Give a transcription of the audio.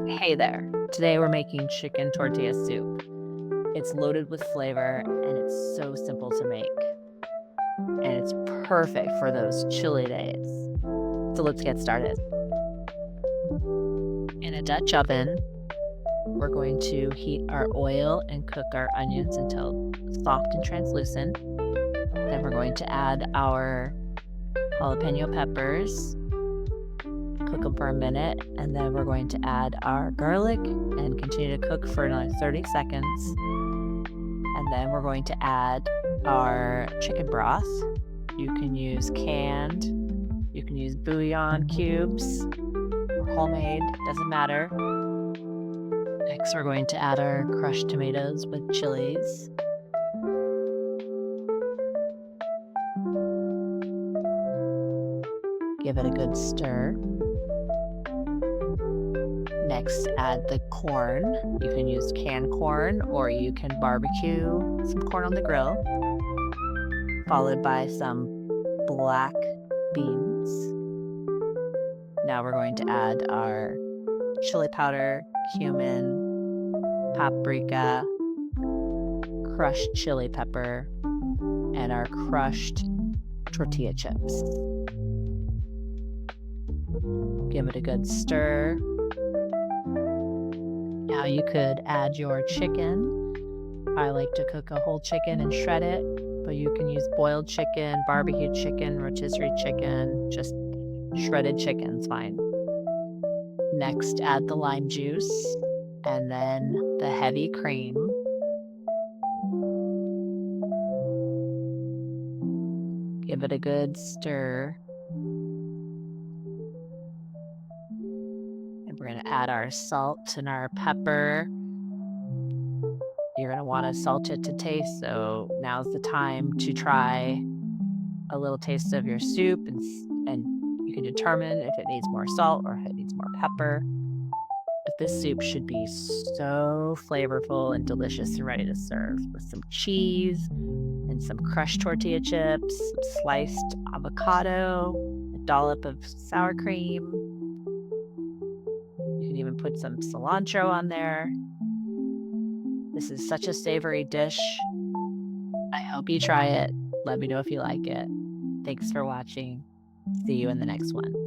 Hey there. Today we're making chicken tortilla soup. It's loaded with flavor and it's so simple to make. And it's perfect for those chilly days. So let's get started. In a Dutch oven, we're going to heat our oil and cook our onions until soft and translucent. Then we're going to add our jalapeno peppers, cook them for a minute, and then we're going to add our garlic and continue to cook for another 30 seconds. And then we're going to add our chicken broth. You can use canned, you can use bouillon cubes, or homemade, doesn't matter. Next, we're going to add our crushed tomatoes with chilies. Give it a good stir. Next, add the corn. You can use canned corn or you can barbecue some corn on the grill, followed by some black beans. Now we're going to add our chili powder, cumin, paprika, crushed chili pepper, and our crushed tortilla chips. Give it a good stir. Now you could add your chicken. I like to cook a whole chicken and shred it, but you can use boiled chicken, barbecue chicken, rotisserie chicken, just shredded chicken's fine. Next, add the lime juice and then the heavy cream. Give it a good stir. And we're going to add our salt and our pepper. You're going to want to salt it to taste, so now's the time to try a little taste of your soup and you can determine if it needs more salt or if it needs more pepper. But this soup should be so flavorful and delicious and ready to serve with some cheese and some crushed tortilla chips, some sliced avocado, a dollop of sour cream. You can even put some cilantro on there. This is such a savory dish. I hope you try it. Let me know if you like it. Thanks for watching. See you in the next one.